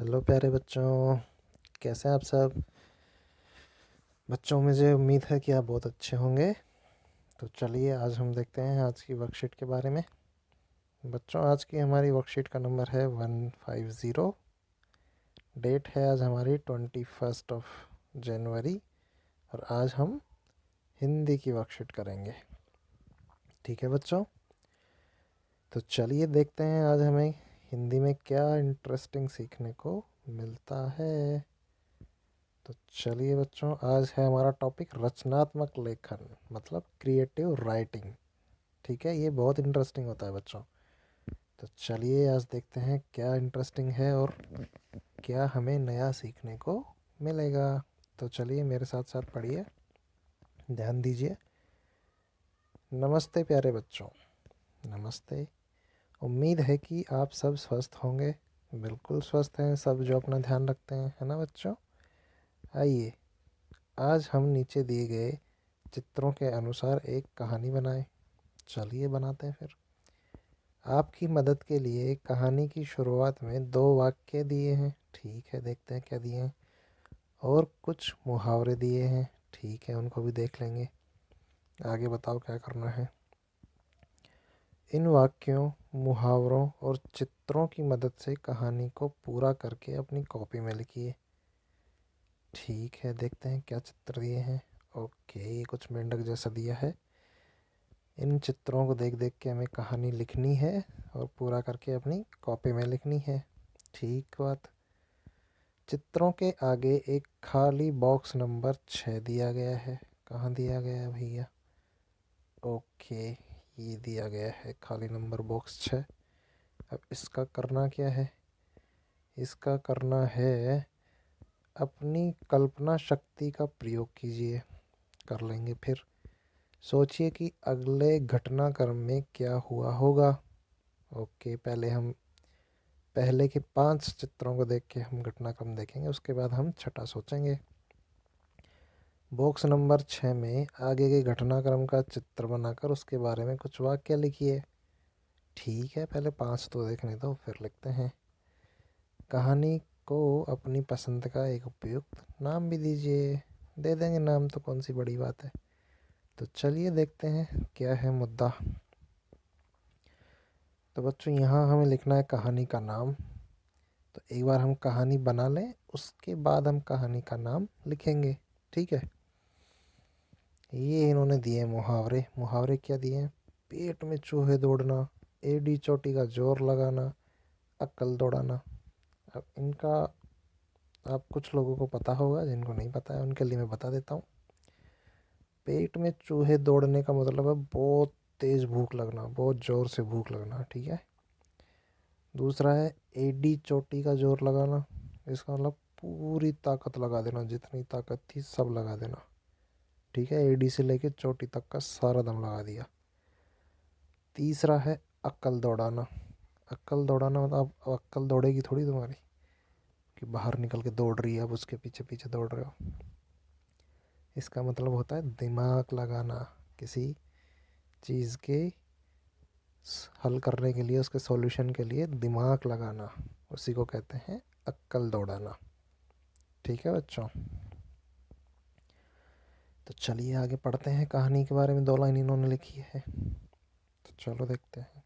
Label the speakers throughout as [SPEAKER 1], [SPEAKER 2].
[SPEAKER 1] Hello प्यारे बच्चों, कैसे हैं आप सब। बच्चों, मुझे उम्मीद है कि आप बहुत अच्छे होंगे। तो चलिए आज हम देखते हैं आज की वर्कशीट के बारे में। बच्चों, आज की हमारी वर्कशीट का नंबर है 150। डेट है आज हमारी 21 और आज हम हिंदी की वर्कशीट करेंगे। ठीक है बच्चों, तो चलिए देखते हैं आज हमें हिंदी में क्या इंटरेस्टिंग सीखने को मिलता है। तो चलिए बच्चों, आज है हमारा टॉपिक रचनात्मक लेखन, मतलब क्रिएटिव राइटिंग। ठीक है, ये बहुत इंटरेस्टिंग होता है बच्चों। तो चलिए आज देखते हैं क्या इंटरेस्टिंग है और क्या हमें नया सीखने को मिलेगा। तो चलिए मेरे साथ साथ पढ़िए, ध्यान दीजिए। नमस्ते प्यारे बच्चों, नमस्ते। उम्मीद है कि आप सब स्वस्थ होंगे। बिल्कुल स्वस्थ हैं सब जो अपना ध्यान रखते हैं, है ना बच्चों। आइए आज हम नीचे दिए गए चित्रों के अनुसार एक कहानी बनाएं। चलिए बनाते हैं फिर। आपकी मदद के लिए कहानी की शुरुआत में 2 वाक्य दिए हैं। ठीक है, देखते हैं क्या दिए हैं। और कुछ मुहावरे दिए हैं। ठीक है, उनको भी देख लेंगे। आगे बताओ क्या करना है। इन वाक्यों, मुहावरों और चित्रों की मदद से कहानी को पूरा करके अपनी कॉपी में लिखिए। ठीक है, देखते हैं क्या चित्र दिए हैं। ओके, ये कुछ मेंढक जैसा दिया है। इन चित्रों को देख देख के हमें कहानी लिखनी है और पूरा करके अपनी कॉपी में लिखनी है। ठीक बात। चित्रों के आगे एक खाली बॉक्स नंबर 6 दिया गया है। कहाँ दिया गया है भैया? ओके, ये दिया गया है खाली नंबर बॉक्स 6। अब इसका करना क्या है? इसका करना है अपनी कल्पना शक्ति का प्रयोग कीजिए। कर लेंगे फिर। सोचिए कि अगले घटनाक्रम में क्या हुआ होगा। ओके, पहले के 5 चित्रों को देख के हम घटनाक्रम देखेंगे, उसके बाद हम छठा सोचेंगे। बॉक्स नंबर 6 में आगे के घटनाक्रम का चित्र बनाकर उसके बारे में कुछ वाक्य लिखिए। ठीक है, पहले 5 तो देखने दो फिर लिखते हैं। कहानी को अपनी पसंद का एक उपयुक्त नाम भी दीजिए। दे देंगे नाम, तो कौन सी बड़ी बात है। तो चलिए देखते हैं क्या है मुद्दा। तो बच्चों, यहाँ हमें लिखना है कहानी का नाम। तो एक बार हम कहानी बना लें, उसके बाद हम कहानी का नाम लिखेंगे। ठीक है। ये इन्होंने दिए मुहावरे। मुहावरे क्या दिए हैं? पेट में चूहे दौड़ना, एडी चोटी का जोर लगाना, अक्ल दौड़ाना। अब इनका आप कुछ लोगों को पता होगा, जिनको नहीं पता है उनके लिए मैं बता देता हूँ। पेट में चूहे दौड़ने का मतलब है बहुत तेज़ भूख लगना, बहुत ज़ोर से भूख लगना। ठीक है। दूसरा है एडी चोटी का जोर लगाना। इसका मतलब पूरी ताकत लगा देना, जितनी ताकत थी सब लगा देना। ठीक है, एडी से लेके चोटी तक का सारा दम लगा दिया। तीसरा है अक्ल दौड़ाना। अक्ल दौड़ाना मतलब अब अक्ल दौड़ेगी थोड़ी तुम्हारी कि बाहर निकल के दौड़ रही है, अब उसके पीछे पीछे दौड़ रहे हो। इसका मतलब होता है दिमाग लगाना, किसी चीज़ के हल करने के लिए, उसके सॉल्यूशन के लिए दिमाग लगाना, उसी को कहते हैं अक्ल दौड़ाना। ठीक है बच्चों, तो चलिए आगे पढ़ते हैं। कहानी के बारे में 2 लाइन इन्होंने लिखी है, तो चलो देखते हैं।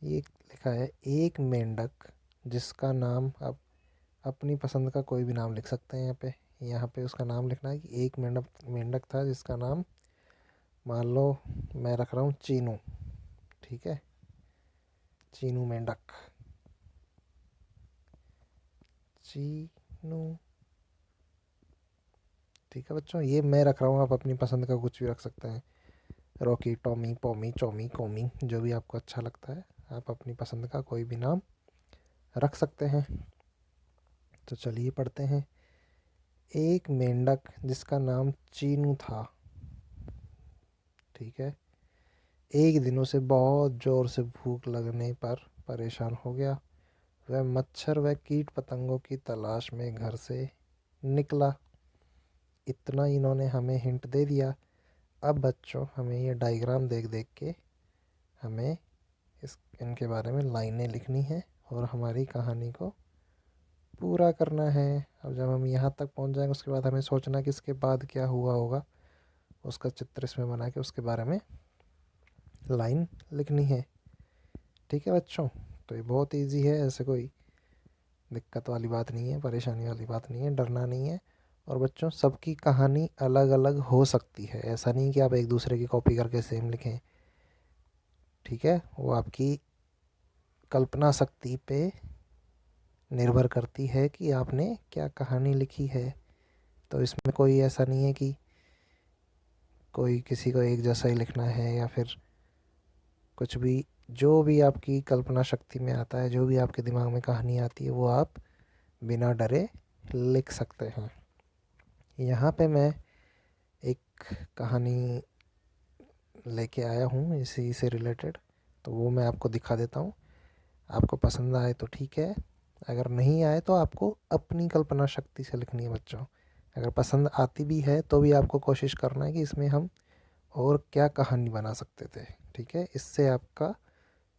[SPEAKER 1] ये लिखा है, एक मेंढक जिसका नाम, अब अपनी पसंद का कोई भी नाम लिख सकते हैं। यहाँ पे उसका नाम लिखना है कि एक मेंढक मेंढक था जिसका नाम, मान लो मैं रख रहा हूँ चीनू। ठीक है, चीनू मेंढक। चीनू। ठीक है बच्चों, ये मैं रख रहा हूँ, आप अपनी पसंद का कुछ भी रख सकते हैं। रॉकी, टॉमी, पॉमी, चौमी, कॉमी, जो भी आपको अच्छा लगता है आप अपनी पसंद का कोई भी नाम रख सकते हैं। तो चलिए पढ़ते हैं। एक मेंढक जिसका नाम चीनू था, ठीक है, एक दिन उसे बहुत ज़ोर से भूख लगने पर परेशान हो गया। वह मच्छर व कीट पतंगों की तलाश में घर से निकला। इतना इन्होंने हमें हिंट दे दिया। अब बच्चों, हमें ये डायग्राम देख देख के हमें इनके बारे में लाइनें लिखनी है और हमारी कहानी को पूरा करना है। अब जब हम यहाँ तक पहुँच जाएंगे उसके बाद हमें सोचना कि इसके बाद क्या हुआ होगा, उसका चित्र इसमें बना के उसके बारे में लाइन लिखनी है। ठीक है बच्चों, तो ये बहुत इजी है, ऐसे कोई दिक्कत वाली बात नहीं है, परेशानी वाली बात नहीं है, डरना नहीं है। और बच्चों सबकी कहानी अलग अलग हो सकती है, ऐसा नहीं कि आप एक दूसरे की कॉपी करके सेम लिखें। ठीक है, वो आपकी कल्पना शक्ति पे निर्भर करती है कि आपने क्या कहानी लिखी है। तो इसमें कोई ऐसा नहीं है कि कोई किसी को एक जैसा ही लिखना है या फिर कुछ भी। जो भी आपकी कल्पना शक्ति में आता है, जो भी आपके दिमाग में कहानी आती है, वो आप बिना डरे लिख सकते हैं। यहाँ पे मैं एक कहानी लेके आया हूँ इसी से रिलेटेड, तो वो मैं आपको दिखा देता हूँ। आपको पसंद आए तो ठीक है, अगर नहीं आए तो आपको अपनी कल्पना शक्ति से लिखनी है बच्चों। अगर पसंद आती भी है तो भी आपको कोशिश करना है कि इसमें हम और क्या कहानी बना सकते थे। ठीक है, इससे आपका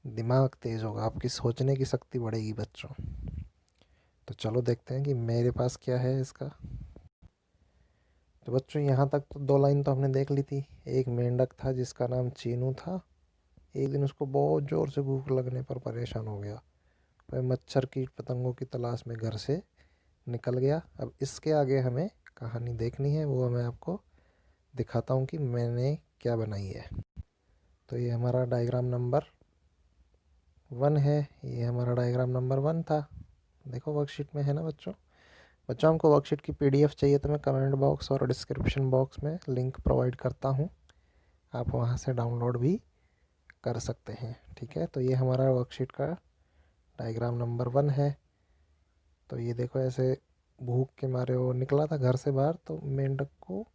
[SPEAKER 1] दिमाग तेज़ होगा, आपकी सोचने की शक्ति बढ़ेगी बच्चों। तो चलो देखते हैं कि मेरे पास क्या है इसका। तो बच्चों यहाँ तक तो 2 लाइन तो हमने देख ली थी। एक मेंढक था जिसका नाम चीनू था। एक दिन उसको बहुत ज़ोर से भूख लगने पर परेशान हो गया। वह मच्छर कीट पतंगों की तलाश में घर से निकल गया। अब इसके आगे हमें कहानी देखनी है, वो मैं आपको दिखाता हूँ कि मैंने क्या बनाई है। तो ये हमारा डायग्राम नंबर 1 है, ये हमारा डायग्राम नंबर 1 था। देखो वर्कशीट में है ना बच्चों। बच्चों हमको वर्कशीट की पीडीएफ चाहिए तो मैं कमेंट बॉक्स और डिस्क्रिप्शन बॉक्स में लिंक प्रोवाइड करता हूँ, आप वहाँ से डाउनलोड भी कर सकते हैं। ठीक है, तो ये हमारा वर्कशीट का डायग्राम नंबर 1 है। तो ये देखो ऐसे भूख के मारे वो निकला था घर से बाहर, तो मेंढक को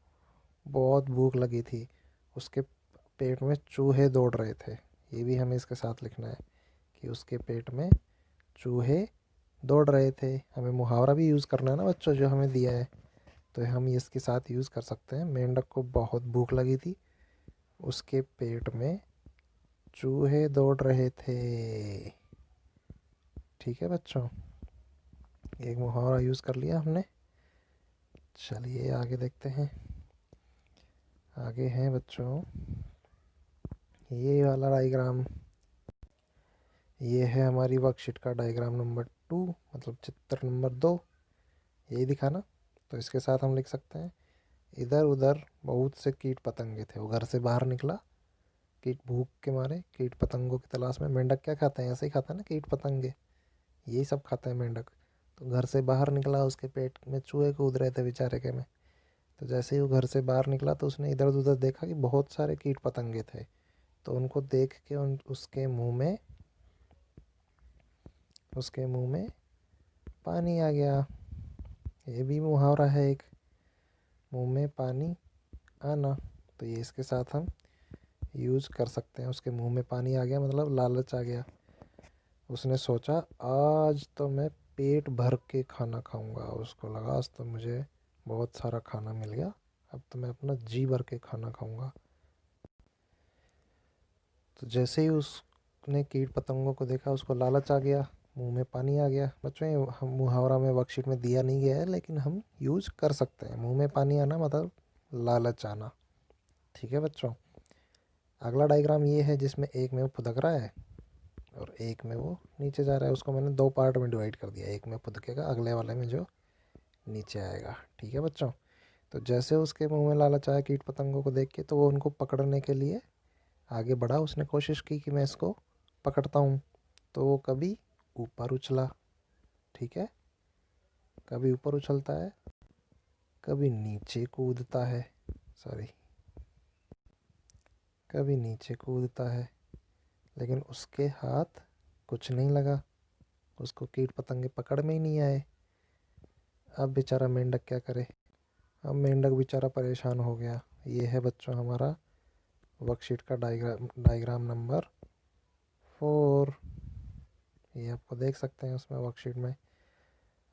[SPEAKER 1] बहुत भूख लगी थी, उसके पेट में चूहे दौड़ रहे थे। ये भी हमें इसके साथ लिखना है कि उसके पेट में चूहे दौड़ रहे थे। हमें मुहावरा भी यूज़ करना है ना बच्चों, जो हमें दिया है, तो हम ये इसके साथ यूज़ कर सकते हैं। मेंढक को बहुत भूख लगी थी, उसके पेट में चूहे दौड़ रहे थे। ठीक है बच्चों, एक मुहावरा यूज़ कर लिया हमने। चलिए आगे देखते हैं। आगे हैं बच्चों ये वाला डायग्राम। ये है हमारी वर्कशीट का डायग्राम नंबर 2, मतलब चित्र नंबर 2, यही दिखा ना। तो इसके साथ हम लिख सकते हैं, इधर उधर बहुत से कीट पतंगे थे। वो घर से बाहर निकला, कीट भूख के मारे कीट पतंगों की तलाश में। मेंढक क्या खाता है, ऐसे ही खाता है ना, कीट पतंगे यही सब खाता है मेंढक। तो घर से बाहर निकला, उसके पेट में चूहे कूद रहे थे बेचारे के में। तो जैसे ही वो घर से बाहर निकला तो उसने इधर उधर देखा कि बहुत सारे कीट पतंगे थे। तो उनको देख के उसके मुंह में पानी आ गया। ये भी मुहावरा है एक, मुंह में पानी आना। तो ये इसके साथ हम यूज़ कर सकते हैं। उसके मुंह में पानी आ गया मतलब लालच आ गया। उसने सोचा आज तो मैं पेट भर के खाना खाऊंगा। उसको लगा आज तो मुझे बहुत सारा खाना मिल गया, अब तो मैं अपना जी भर के खाना खाऊंगा। तो जैसे ही उसने कीट पतंगों को देखा, उसको लालच आ गया, मुंह में पानी आ गया। बच्चों ये हम मुहावरा में वर्कशीट में दिया नहीं गया है, लेकिन हम यूज़ कर सकते हैं। मुंह में पानी आना मतलब लालच आना। ठीक है बच्चों, अगला डायग्राम ये है जिसमें एक में वो फुदक रहा है और एक में वो नीचे जा रहा है। उसको मैंने 2 पार्ट में डिवाइड कर दिया, एक में फुदकेगा, अगले वाले में जो नीचे आएगा। ठीक है बच्चों, तो जैसे उसके मुंह में लालच आया कीट पतंगों को देख के, तो वो उनको पकड़ने के लिए आगे बढ़ा। उसने कोशिश की कि मैं इसको पकड़ता हूँ। तो वो कभी ऊपर उछला, ठीक है, कभी ऊपर उछलता है, कभी नीचे कूदता है, सॉरी, कभी नीचे कूदता है, लेकिन उसके हाथ कुछ नहीं लगा, उसको कीट पतंगे पकड़ में ही नहीं आए। अब बेचारा मेंढक क्या करे। अब मेंढक बेचारा परेशान हो गया। ये है बच्चों हमारा वर्कशीट का डायग्राम नंबर 4। ये आपको देख सकते हैं उसमें वर्कशीट में।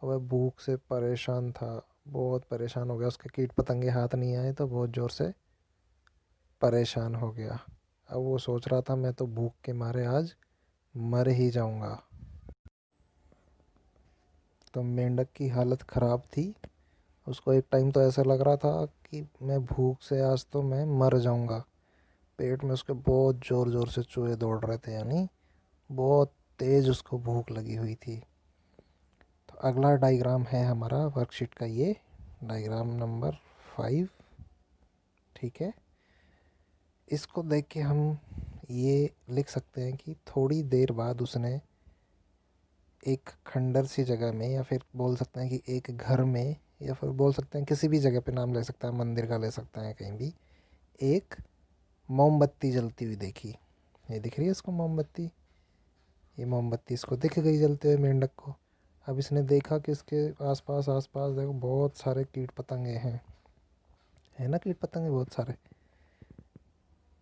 [SPEAKER 1] वह भूख से परेशान था, बहुत परेशान हो गया। उसके कीट पतंगे हाथ नहीं आए तो बहुत ज़ोर से परेशान हो गया। अब वो सोच रहा था मैं तो भूख के मारे आज मर ही जाऊंगा। तो मेंढक की हालत ख़राब थी। उसको एक टाइम तो ऐसा लग रहा था कि मैं भूख से आज तो मैं मर जाऊंगा। पेट में उसके बहुत ज़ोर ज़ोर से चूहे दौड़ रहे थे, यानी बहुत तेज़ उसको भूख लगी हुई थी। तो अगला डायग्राम है हमारा वर्कशीट का, ये डायग्राम नंबर 5। ठीक है, इसको देख के हम ये लिख सकते हैं कि थोड़ी देर बाद उसने एक खंडर सी जगह में, या फिर बोल सकते हैं कि एक घर में, या फिर बोल सकते हैं किसी भी जगह पे नाम ले सकता है, मंदिर का ले सकते हैं, कहीं भी एक मोमबत्ती जलती हुई देखी। ये दिख रही है इसको मोमबत्ती, ये मोमबत्ती इसको दिख गई जलते हुए मेंढक को। अब इसने देखा कि इसके आसपास आसपास देखो बहुत सारे कीट पतंगे हैं, है ना, कीट पतंगे बहुत सारे।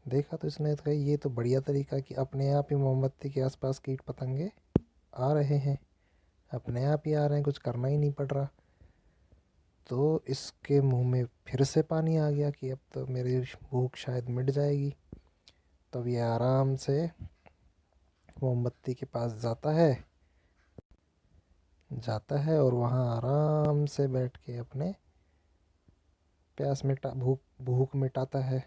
[SPEAKER 1] देखा तो इसने कहा ये तो बढ़िया तरीका कि अपने आप ही मोमबत्ती के आसपास कीट पतंगे आ रहे हैं, अपने आप ही आ रहे हैं, कुछ करना ही नहीं पड़ रहा। तो इसके मुंह में फिर से पानी आ गया कि अब तो मेरी भूख शायद मिट जाएगी। तब ये आराम से मोमबत्ती के पास जाता है और वहाँ आराम से बैठ के अपने प्यास मिटा भूख भूख मिटाता है।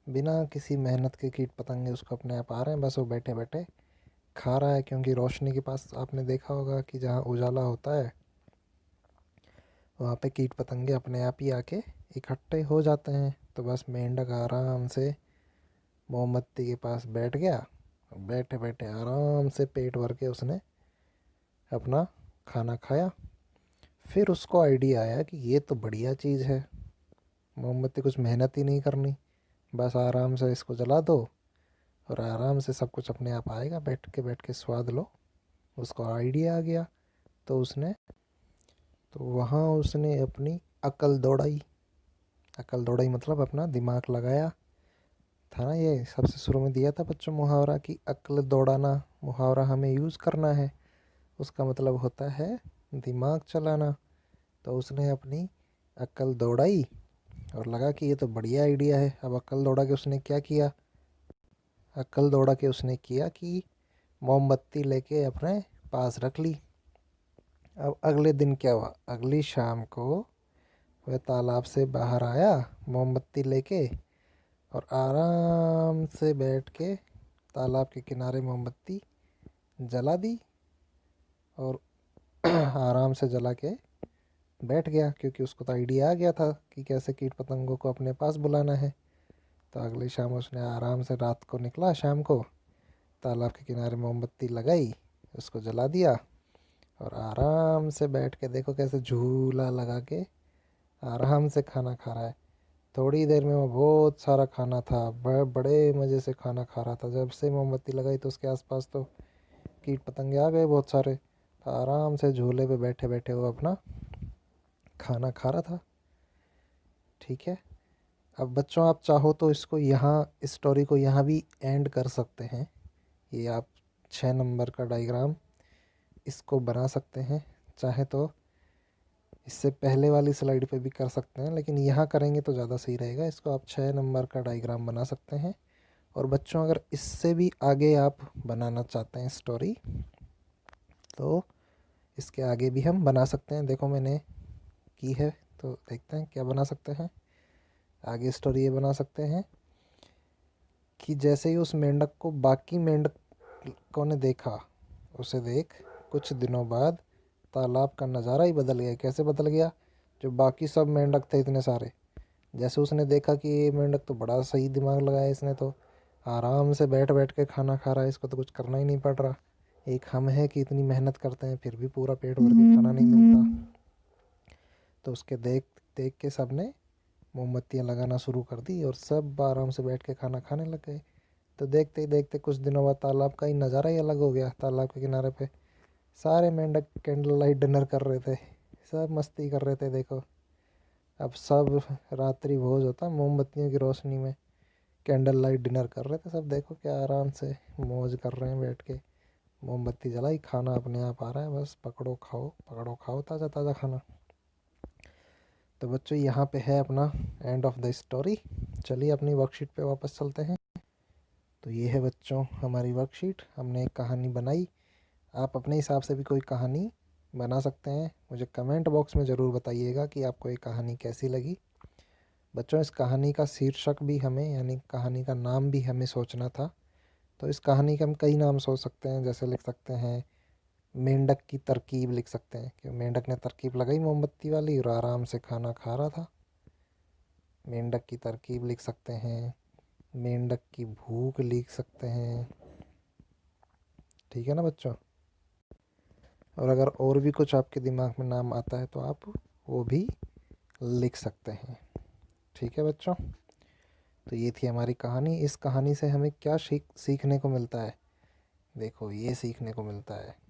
[SPEAKER 1] बिना किसी मेहनत के कीट पतंगे उसको अपने आप आ रहे हैं, बस वो बैठे बैठे खा रहा है। क्योंकि रोशनी के पास आपने देखा होगा कि जहाँ उजाला होता है वहाँ पे कीट पतंगे अपने आप ही आके इकट्ठे हो जाते हैं। तो बस मेंढक आराम से मोमबत्ती के पास बैठ गया, बैठे बैठे आराम से पेट भर के उसने अपना खाना खाया। फिर उसको आइडिया आया कि ये तो बढ़िया चीज़ है, मोमबत्ती कुछ मेहनत ही नहीं करनी, बस आराम से इसको जला दो और आराम से सब कुछ अपने आप आएगा, बैठ के स्वाद लो। उसको आइडिया आ गया। तो वहाँ उसने अपनी अकल दौड़ाई मतलब अपना दिमाग लगाया था ना। ये सबसे शुरू में दिया था बच्चों मुहावरा कि अक्ल दौड़ाना मुहावरा हमें यूज़ करना है, उसका मतलब होता है दिमाग चलाना। तो उसने अपनी अक्ल दौड़ाई और लगा कि ये तो बढ़िया आइडिया है। अब अक्ल दौड़ा के उसने क्या किया, अक्ल दौड़ा के उसने किया कि मोमबत्ती लेके अपने पास रख ली। अब अगले दिन क्या हुआ, अगली शाम को वह तालाब से बाहर आया मोमबत्ती लेके और आराम से बैठ के तालाब के किनारे मोमबत्ती जला दी और आराम से जला के बैठ गया। क्योंकि उसको तो आइडिया आ गया था कि कैसे कीट पतंगों को अपने पास बुलाना है। तो अगली शाम उसने आराम से, रात को निकला शाम को, तालाब के किनारे मोमबत्ती लगाई, उसको जला दिया और आराम से बैठ के देखो कैसे झूला लगा के आराम से खाना खा रहा है। थोड़ी देर में वो बहुत सारा खाना था, बड़े मज़े से खाना खा रहा था। जब से मोमबत्ती लगाई तो उसके आसपास तो कीट पतंगे आ गए बहुत सारे। तो आराम से झूले पे बैठे बैठे वो अपना खाना खा रहा था। ठीक है, अब बच्चों आप चाहो तो इसको यहाँ, इस स्टोरी को यहाँ भी एंड कर सकते हैं। ये आप 6 नंबर का डायग्राम इसको बना सकते हैं, चाहे तो इससे पहले वाली स्लाइड पे भी कर सकते हैं, लेकिन यहाँ करेंगे तो ज़्यादा सही रहेगा। इसको आप 6 नंबर का डायग्राम बना सकते हैं। और बच्चों अगर इससे भी आगे आप बनाना चाहते हैं स्टोरी तो इसके आगे भी हम बना सकते हैं। देखो मैंने की है, तो देखते हैं क्या बना सकते हैं। आगे स्टोरी ये बना सकते हैं कि जैसे ही उस मेंढक को बाकी मेंढकों ने देखा, उसे देख कुछ दिनों बाद तालाब का नज़ारा ही बदल गया। कैसे बदल गया, जो बाकी सब मेंढक थे इतने सारे, जैसे उसने देखा कि ये मेंढक तो बड़ा सही दिमाग लगाया इसने, तो आराम से बैठ बैठ के खाना खा रहा है, इसको तो कुछ करना ही नहीं पड़ रहा। एक हम है कि इतनी मेहनत करते हैं फिर भी पूरा पेट भर के खाना नहीं मिलता। तो उसके देख देख के सब ने मोमबत्तियाँ लगाना शुरू कर दी और सब आराम से बैठ के खाना खाने लग गए। तो देखते ही देखते कुछ दिनों बाद तालाब का ही नज़ारा ही अलग हो गया। तालाब के किनारे पे सारे मेंढक कैंडल लाइट डिनर कर रहे थे, सब मस्ती कर रहे थे। देखो अब सब रात्रि भोज होता मोमबत्तियों की रोशनी में कैंडल लाइट डिनर कर रहे थे सब। देखो क्या आराम से मौज कर रहे हैं बैठ के, मोमबत्ती जलाई, खाना अपने आप आ रहा है, बस पकड़ो खाओ ताज़ा ताज़ा खाना। तो बच्चों यहाँ पे है अपना एंड ऑफ द स्टोरी। चलिए अपनी वर्कशीट पे वापस चलते हैं। तो ये है बच्चों हमारी वर्कशीट, हमने एक कहानी बनाई। आप अपने हिसाब से भी कोई कहानी बना सकते हैं। मुझे कमेंट बॉक्स में ज़रूर बताइएगा कि आपको ये कहानी कैसी लगी। बच्चों, इस कहानी का शीर्षक भी हमें, यानी कहानी का नाम भी हमें सोचना था। तो इस कहानी के हम कई नाम सोच सकते हैं, जैसे लिख सकते हैं मेंढक की तरकीब लिख सकते हैं कि मेंढक ने तरकीब लगाई मोमबत्ती वाली और आराम से खाना खा रहा था। मेंढक की तरकीब लिख सकते हैं, मेंढक की भूख लिख सकते हैं। ठीक है ना बच्चों? और अगर और भी कुछ आपके दिमाग में नाम आता है तो आप वो भी लिख सकते हैं। ठीक है बच्चों? तो ये थी हमारी कहानी। इस कहानी से हमें क्या सीखने को मिलता है? देखो, ये सीखने को मिलता है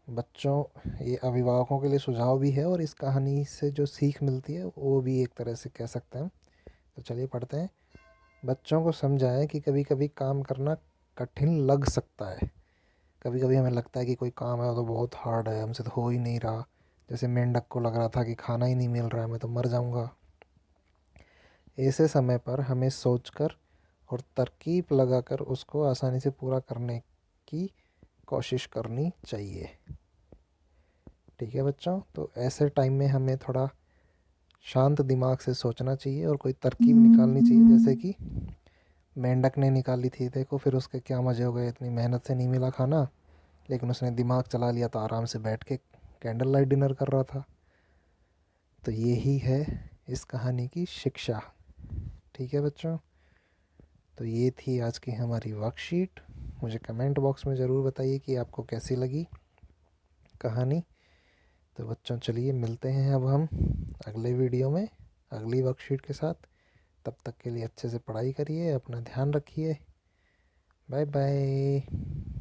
[SPEAKER 1] बच्चों, ये अभिभावकों के लिए सुझाव भी है और इस कहानी से जो सीख मिलती है वो भी एक तरह से कह सकते हैं। तो चलिए पढ़ते हैं। बच्चों को समझाएं कि कभी कभी काम करना कठिन लग सकता है। कभी कभी हमें लगता है कि कोई काम है तो बहुत हार्ड है, हमसे तो हो ही नहीं रहा। जैसे मेंढक को लग रहा था कि खाना ही नहीं मिल रहा है, मैं तो मर जाऊंगा। ऐसे समय पर हमें सोचकर और तरकीब लगाकर उसको आसानी से पूरा करने की कोशिश करनी चाहिए। ठीक है बच्चों? तो ऐसे टाइम में हमें थोड़ा शांत दिमाग से सोचना चाहिए और कोई तरकीब निकालनी चाहिए, जैसे कि मेंढक ने निकाली थी। देखो फिर उसके क्या मज़े हो गए, इतनी मेहनत से नहीं मिला खाना, लेकिन उसने दिमाग चला लिया तो आराम से बैठ के कैंडल लाइट डिनर कर रहा था। तो यही है इस कहानी की शिक्षा। ठीक है बच्चों? तो ये थी आज की हमारी वर्कशीट। मुझे कमेंट बॉक्स में ज़रूर बताइए कि आपको कैसी लगी कहानी। तो बच्चों चलिए मिलते हैं अब हम अगले वीडियो में अगली वर्कशीट के साथ। तब तक के लिए अच्छे से पढ़ाई करिए, अपना ध्यान रखिए। Bye bye.